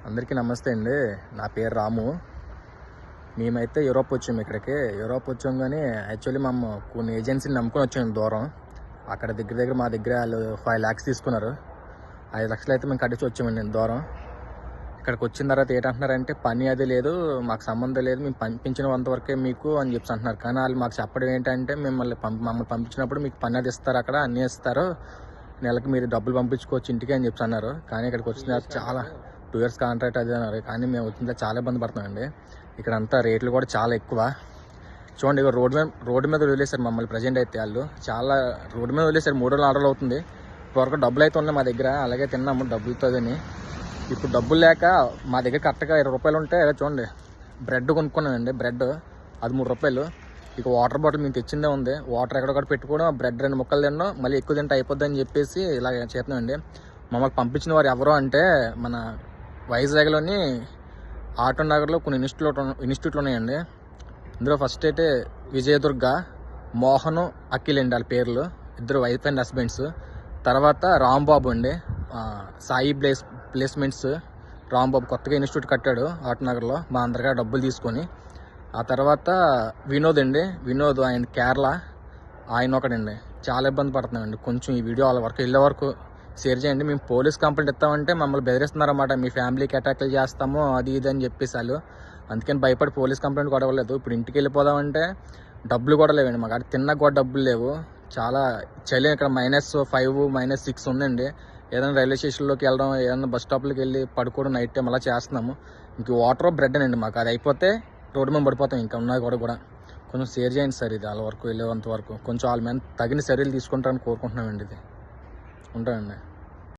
అందరికీ నమస్తే అండి. నా పేరు రాము. మేమైతే యూరోప్ వచ్చాము. యూరోప్ వచ్చాం కానీ యాక్చువల్లీ మేము కొన్ని ఏజెన్సీని నమ్ముకొని వచ్చాము దూరం. అక్కడ దగ్గర మా దగ్గర వాళ్ళు 5 lakhs తీసుకున్నారు. 5 లక్షలు అయితే మేము కట్టించి వచ్చామండి దూరం. ఇక్కడికి వచ్చిన తర్వాత ఏంటంటున్నారంటే పని అది లేదు, మాకు సంబంధం లేదు, మేము పంపించిన అంతవరకే మీకు అని చెప్పి అంటున్నారు. కానీ వాళ్ళు మాకు చెప్పడం ఏంటంటే మమ్మల్ని పంపించినప్పుడు మీకు పని అది ఇస్తారు, అక్కడ అన్నీ ఇస్తారు, నెలకి మీరు డబ్బులు పంపించుకోవచ్చు ఇంటికి అని చెప్పి అన్నారు. కానీ ఇక్కడికి వచ్చిన చాలా 2 years కాంట్రాక్ట్ అది అన్నారు. కానీ మేము వచ్చిన చాలా ఇబ్బంది పడుతున్నామండి. ఇక్కడ అంతా రేట్లు కూడా చాలా ఎక్కువ. చూడండి, ఇక రోడ్డు మీద వదిలేశారు మమ్మల్ని. ప్రజెంట్ అయితే వాళ్ళు చాలా రోడ్డు మీద వదిలేశారు. 3 ఆర్డర్లు అవుతుంది. ఇప్పటివరకు డబ్బులు అయితే ఉన్నాయి మా దగ్గర, అలాగే తిన్నాము డబ్బులతో. ఇప్పుడు డబ్బులు లేక మా దగ్గర కరెక్ట్గా 20 రూపాయలు ఉంటే చూడండి బ్రెడ్ కొనుక్కున్నానండి. బ్రెడ్ అది 3 రూపాయలు. ఇక వాటర్ బాటిల్ మేము తెచ్చిందే ఉంది. వాటర్ ఎక్కడొక్కడ పెట్టుకోవడం, బ్రెడ్ 2 ముక్కలు తినడం, మళ్ళీ ఎక్కువ తింటే అయిపోద్ది అని చెప్పేసి ఇలా చేస్తున్నామండి. మమ్మల్ని పంపించిన వారు ఎవరో అంటే మన వైజాగ్లోని ఆటో నగర్లో కొన్ని ఇన్స్టిట్యూట్లు ఉన్నాయండి. ఇందులో ఫస్ట్ అయితే విజయదుర్గ, మోహన్, అఖిల్ అండి వాళ్ళ పేర్లు, ఇద్దరు వైఫ్ అండ్ హస్బెండ్స్. తర్వాత రాంబాబు అండి, సాయి ప్లేస్మెంట్స్. రాంబాబు కొత్తగా ఇన్స్టిట్యూట్ కట్టాడు ఆటో నగర్లో మా అందరిగా డబ్బులు తీసుకొని. ఆ తర్వాత వినోద్ అండి, వినోద్ ఆయన కేరళ, ఆయన ఒకడండి. చాలా ఇబ్బంది పడుతున్నామండి. కొంచెం ఈ వీడియో వాళ్ళ వరకు వెళ్ళే వరకు షేర్ చేయండి. మేము పోలీస్ కంప్లైంట్ ఇస్తామంటే మమ్మల్ని బెదిరిస్తున్నారన్నమాట. మీ ఫ్యామిలీకి అటాక్లు చేస్తాము అది ఇది అని చెప్పేసి వాళ్ళు. అందుకని భయపడి పోలీస్ కంప్లైంట్ కూడా ఇవ్వలేదు. ఇప్పుడు ఇంటికి వెళ్ళిపోదామంటే డబ్బులు కూడా లేవండి మాకు. అక్కడ తిన్నా కూడా డబ్బులు లేవు. చాలా చలి. ఇక్కడ -5 -6 ఉందండి. ఏదైనా రైల్వే స్టేషన్లోకి వెళ్ళడం, ఏదైనా బస్ స్టాప్లోకి వెళ్ళి పడుకోవడం నైట్ టైం అలా చేస్తున్నాము. ఇంక వాటర్ బ్రెడ్ అండి మాకు. అది అయిపోతే రోడ్డు మీద పడిపోతాం. ఇంకా ఉన్నాయి కూడా కొంచెం షేర్ చేయండి సార్. ఇది వాళ్ళ వరకు వెళ్ళేంత వరకు కొంచెం వాళ్ళ మీద తగిన చర్యలు తీసుకుంటారని కోరుకుంటున్నామండి. ఇది ఉంటామండి.